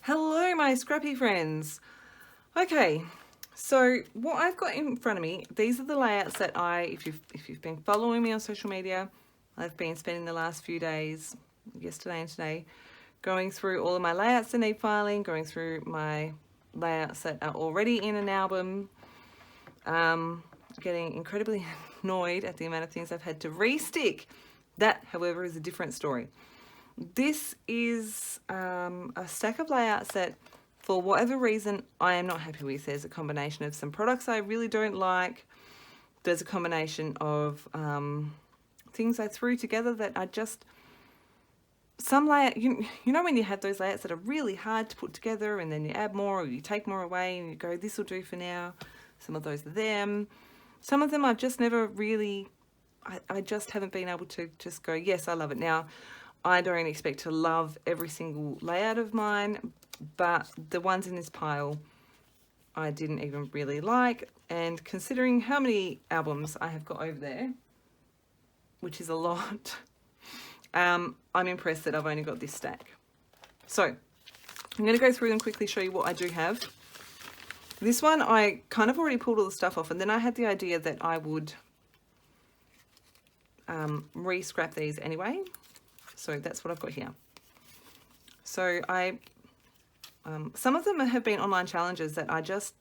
Hello, my scrappy friends. Okay, so what I've got in front of me, these are the layouts that if you've been following me on social media, I've been spending the last few days, yesterday and today, going through all of my layouts that need filing, going through my layouts that are already in an album, getting incredibly annoyed at the amount of things I've had to re-stick. That, however, is a different story. This is a stack of layouts that, for whatever reason, I am not happy with. There's a combination of some products I really don't like. There's a combination of things I threw together that I just... Some layout, you know when you have those layouts that are really hard to put together and then you add more or you take more away and you go, this will do for now. Some of those are them. Some of them I've just never really... I just haven't been able to just go, yes, I love it. Now, I don't expect to love every single layout of mine, but the ones in this pile I didn't even really like. And considering how many albums I have got over there, which is a lot, I'm impressed that I've only got this stack. So I'm going to go through them quickly, show you what I do have. This one, I kind of already pulled all the stuff off, and then I had the idea that I would re-scrap these anyway. So that's what I've got here. So some of them have been online challenges that I just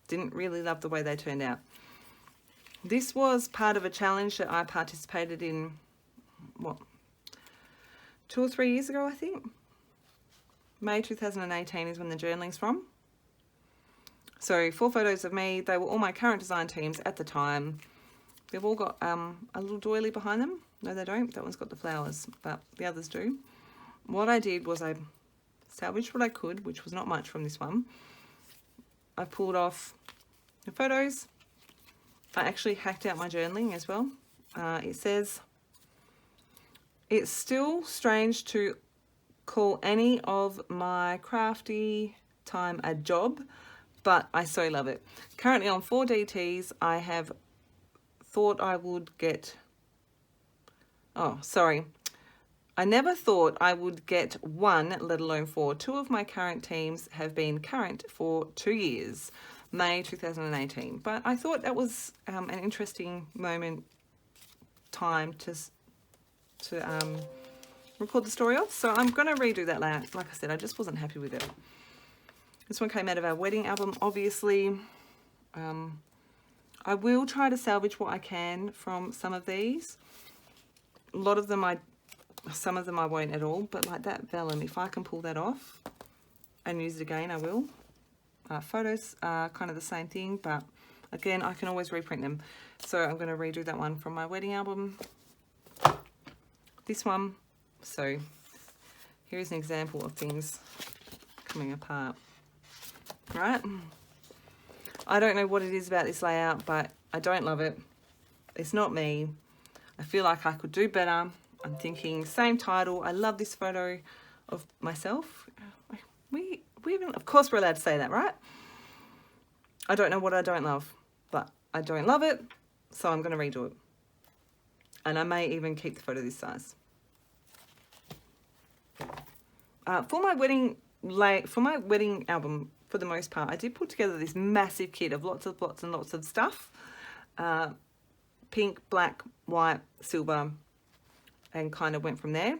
didn't really love the way they turned out. This was part of a challenge that I participated in, what, 2 or 3 years ago, I think. May 2018 is when the journaling's from. So 4 photos of me. They were all my current design teams at the time. They've all got a little doily behind them. No, they don't. That one's got the flowers, but the others do. What I did was I salvaged what I could, which was not much from this one. I pulled off the photos. I actually hacked out my journaling as well. It says, it's still strange to call any of my crafty time a job, but I so love it. Currently on 4 DTs, I have thought I would get... Oh, sorry. I never thought I would get 1, let alone 4. 2 of my current teams have been current for 2 years, May 2018. But I thought that was an interesting time to record the story of. So I'm going to redo that layout. Like I said, I just wasn't happy with it. This one came out of our wedding album, obviously. I will try to salvage what I can from some of these. A lot of them some of them I won't at all, but like that vellum, if I can pull that off and use it again, I will. Photos are kind of the same thing, but again, I can always reprint them. So I'm going to redo that one from my wedding album. This one. So here's an example of things coming apart. Right? I don't know what it is about this layout, but I don't love it. It's not me. I feel like I could do better. I'm thinking, same title. I love this photo of myself. We even, of course we're allowed to say that, right? I don't know what I don't love, but I don't love it, so I'm going to redo it. And I may even keep the photo this size. For my wedding album, for the most part, I did put together this massive kit of lots and lots of stuff. Pink, black, white, silver, and kind of went from there.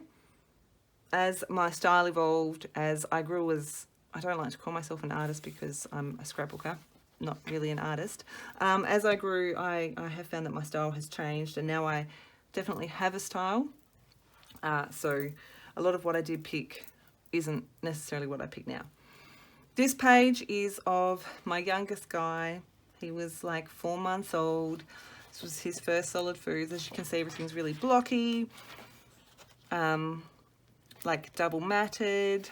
As my style evolved, as I grew as... I don't like to call myself an artist because I'm a scrapbooker, not really an artist. As I grew, I have found that my style has changed, and now I definitely have a style. So a lot of what I did pick isn't necessarily what I pick now. This page is of my youngest guy. He was like 4 months old. This was his first solid foods. As you can see, everything's really blocky. Like double matted.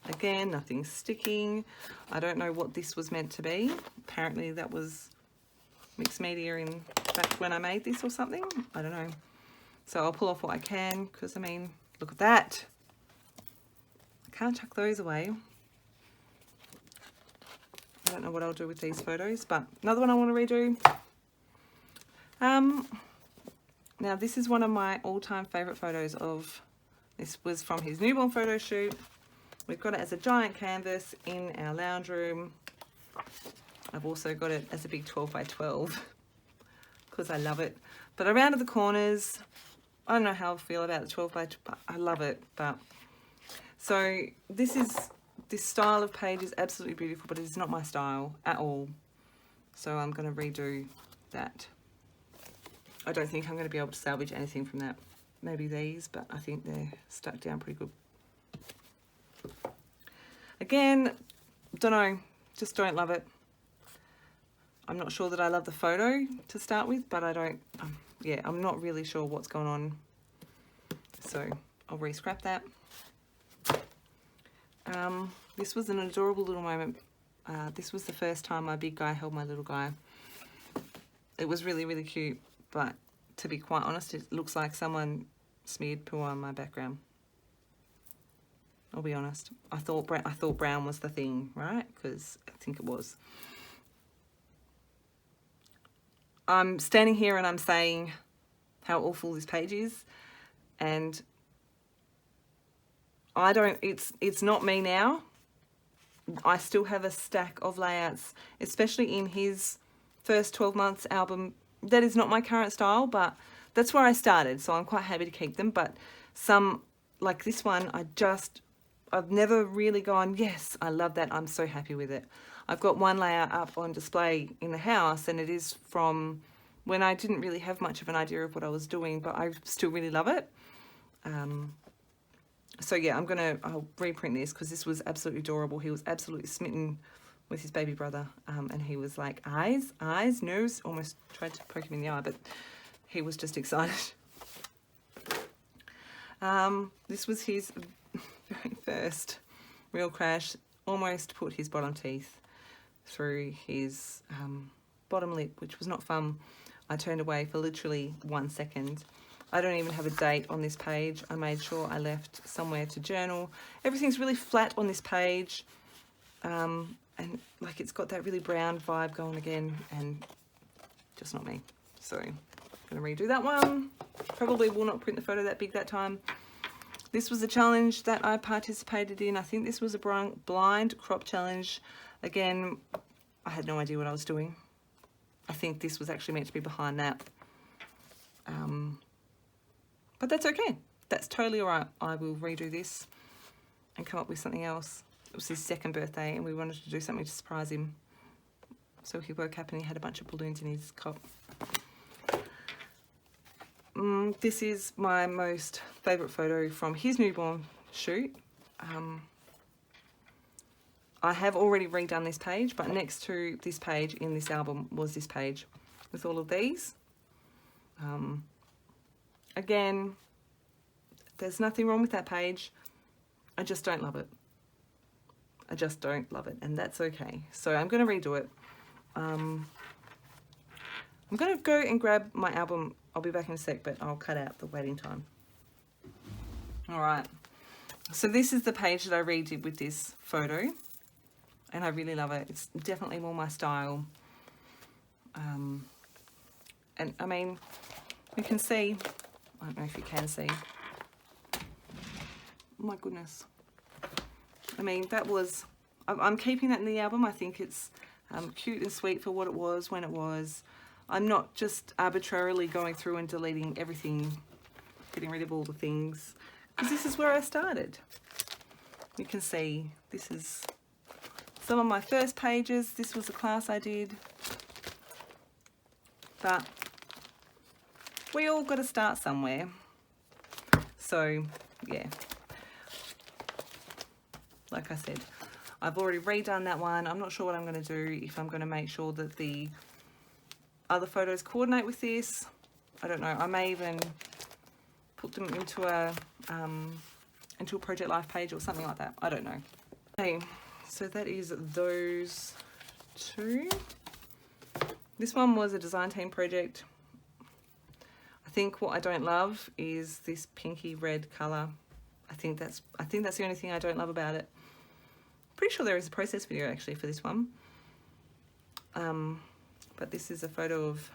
Again, nothing's sticking. I don't know what this was meant to be. Apparently that was mixed media in back when I made this or something. I don't know. So I'll pull off what I can, because I mean, look at that. I can't chuck those away. I don't know what I'll do with these photos, but another one I want to redo. Now this is one of my all-time favorite photos of... This was from his newborn photo shoot We've got it as a giant canvas in our lounge room. I've also got it as a big 12 by 12 because I love it. But I rounded the corners. I don't know how I feel about the 12 by 12, I love it. But so this style of page is absolutely beautiful, but it's not my style at all. So I'm going to redo that. I don't think I'm going to be able to salvage anything from that. Maybe these, but I think they're stuck down pretty good. Again, don't know, just don't love it. I'm not sure that I love the photo to start with, but I don't, yeah, I'm not really sure what's going on. So I'll re-scrap that. This was an adorable little moment. This was the first time my big guy held my little guy. It was really, really cute, but to be quite honest, it looks like someone smeared poo on my background. I'll be honest. I thought brown was the thing, right? Because I think it was. I'm standing here and I'm saying how awful this page is, and I don't, it's not me now. I still have a stack of layouts, especially in his first 12 months album. That is not my current style, but that's where I started, so I'm quite happy to keep them. But some, like this one, I've never really gone, yes, I love that, I'm so happy with it. I've got one layout up on display in the house, and it is from when I didn't really have much of an idea of what I was doing, but I still really love it. So yeah, I'll reprint this because this was absolutely adorable. He was absolutely smitten with his baby brother, and he was like, eyes, nose, almost tried to poke him in the eye, but he was just excited. This was his very first real crash. Almost put his bottom teeth through his bottom lip, which was not fun. I turned away for literally 1 second. I don't even have a date on this page. I made sure I left somewhere to journal. Everything's really flat on this page. And like it's got that really brown vibe going again, and just not me. So I'm gonna redo that one. Probably will not print the photo that big that time. This was a challenge that I participated in. I think this was a blind crop challenge. Again, I had no idea what I was doing. I think this was actually meant to be behind that. But that's okay. That's totally all right. I will redo this and come up with something else. It was his second birthday and we wanted to do something to surprise him. So he woke up and he had a bunch of balloons in his cup. This is my most favourite photo from his newborn shoot. I have already redone this page, but next to this page in this album was this page with all of these. Again, there's nothing wrong with that page. I just don't love it. I just don't love it, and that's okay. So I'm going to redo it. I'm going to go and grab my album. I'll be back in a sec, but I'll cut out the waiting time. All right. So this is the page that I redid with this photo, and I really love it. It's definitely more my style. And I mean, you can see, I don't know if you can see. Oh my goodness. I mean, that was, I'm keeping that in the album. I think it's cute and sweet for what it was when it was. I'm not just arbitrarily going through and deleting everything, getting rid of all the things, because this is where I started. You can see this is some of my first pages. This was a class I did. But we all got to start somewhere. So, yeah. Like I said, I've already redone that one. I'm not sure what I'm going to do, if I'm going to make sure that the other photos coordinate with this. I don't know. I may even put them into a Project Life page or something like that. I don't know. Okay, so that is those two. This one was a design team project. I think what I don't love is this pinky red colour. I think that's the only thing I don't love about it. Pretty sure there is a process video actually for this one. But this is a photo of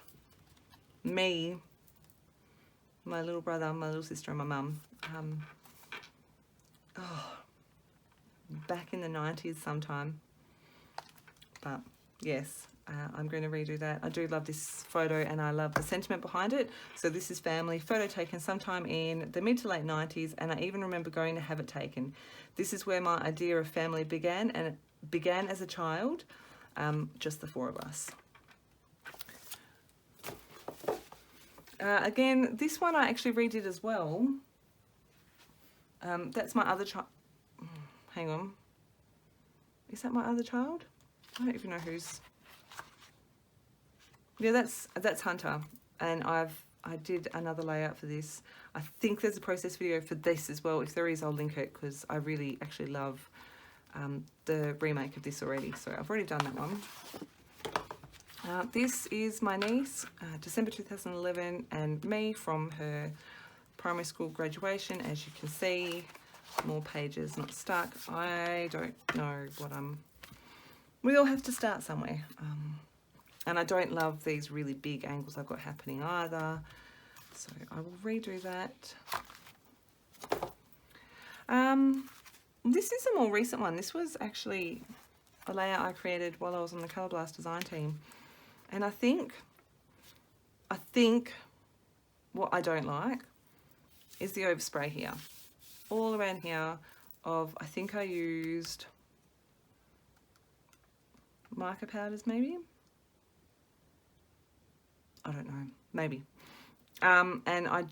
me, my little brother, my little sister and my mum. back in the 90s sometime. But yes, I'm going to redo that. I do love this photo and I love the sentiment behind it. So this is family photo taken sometime in the mid to late 90s, and I even remember going to have it taken. This is where my idea of family began, and it began as a child, just the 4 of us. Again, this one I actually redid as well. That's my other child. Hang on. Is that my other child? I don't even know who's. Yeah, that's Hunter, and I did another layout for this. I think there's a process video for this as well. If there is, I'll link it because I really actually love the remake of this already. So I've already done that one. This is my niece, December 2011, and me from her primary school graduation. As you can see, more pages not stuck. I don't know what we all have to start somewhere. And I don't love these really big angles I've got happening either. So I will redo that. This is a more recent one. This was actually a layout I created while I was on the Colour Blast design team. And I think what I don't like is the overspray here. All around here of, I think I used marker powders maybe? I don't know, maybe. And I don't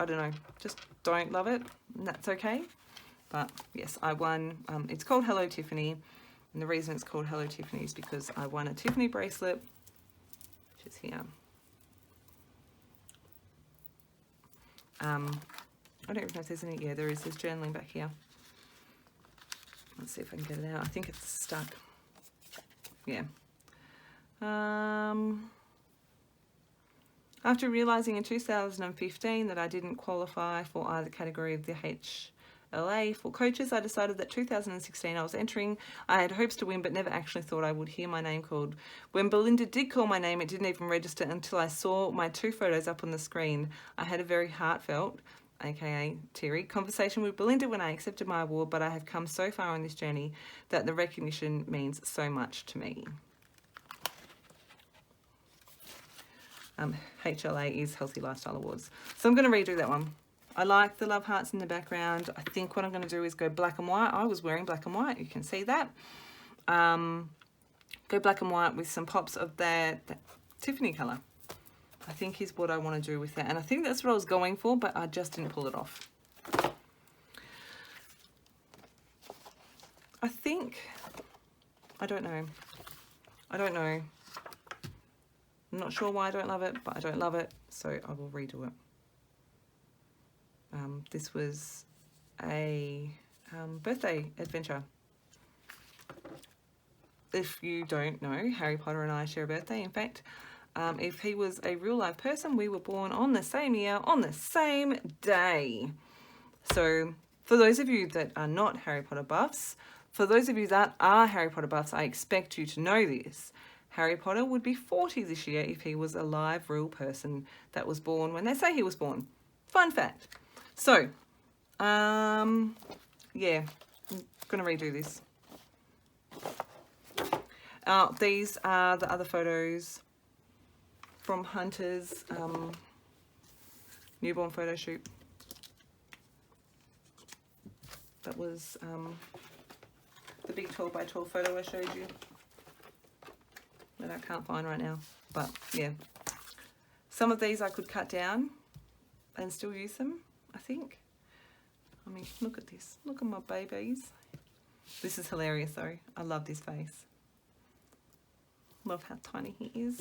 know, just don't love it, and that's okay. But yes, I won. It's called Hello Tiffany, and the reason it's called Hello Tiffany is because I won a Tiffany bracelet, which is here. I don't even know if there's any. Yeah, there is. There's journaling back here. Let's see if I can get it out. I think it's stuck. Yeah. After realising in 2015 that I didn't qualify for either category of the HLA for coaches, I decided that 2016 I was entering. I had hopes to win, but never actually thought I would hear my name called. When Melinda did call my name, it didn't even register until I saw my 2 photos up on the screen. I had a very heartfelt, aka teary, conversation with Melinda when I accepted my award, but I have come so far on this journey that the recognition means so much to me. HLA is Healthy Lifestyle Awards. So I'm going to redo that one. I like the love hearts in the background. I think what I'm going to do is go black and white. I was wearing black and white. You can see that. Go black and white with some pops of that Tiffany colour. I think is what I want to do with that. And I think that's what I was going for, but I just didn't pull it off. I don't know. I'm not sure why I don't love it, but I don't love it, so I will redo it. This was a birthday adventure. If you don't know, Harry Potter and I share a birthday. In fact, if he was a real life person, we were born on the same year, on the same day. So for those of you that are not Harry Potter buffs, for those of you that are Harry Potter buffs, I expect you to know this. Harry Potter would be 40 this year if he was a live, real person that was born when they say he was born. Fun fact. So, yeah, I'm going to redo this. These are the other photos from Hunter's newborn photo shoot. That was the big 12 by 12 photo I showed you. That I can't find right now, but yeah, some of these I could cut down and still use them, I think. I mean, look at this, look at my babies. This is hilarious though. I love this face. Love how tiny he is.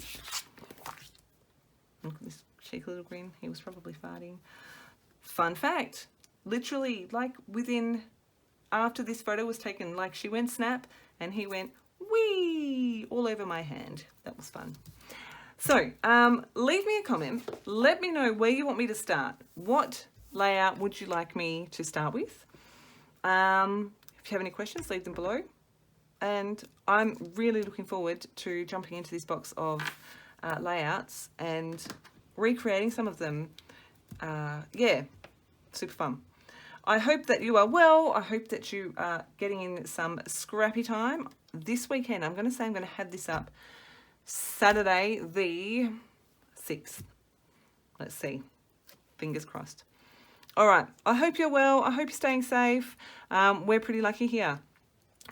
Look at this cheeky little grin. He was probably farting. Fun fact, literally like after this photo was taken, like she went snap and he went whee all over my hand. That was fun. So leave me a comment. Let me know where you want me to start. What layout would you like me to start with? If you have any questions, leave them below. And I'm really looking forward to jumping into this box of layouts and recreating some of them. Yeah, super fun. I hope that you are well. I hope that you are getting in some scrappy time. This weekend, I'm going to say I'm going to have this up Saturday the 6th. Let's see. Fingers crossed. All right. I hope you're well. I hope you're staying safe. We're pretty lucky here.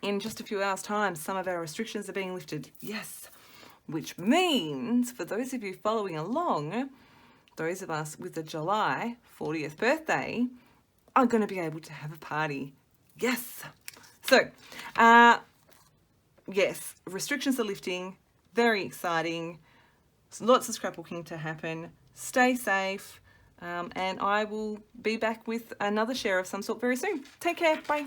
In just a few hours' time, some of our restrictions are being lifted. Yes. Which means, for those of you following along, those of us with the July 40th birthday are going to be able to have a party. Yes. So, yes, restrictions are lifting. Very exciting. Lots of scrapbooking to happen. Stay safe. And I will be back with another share of some sort very soon. Take care. Bye.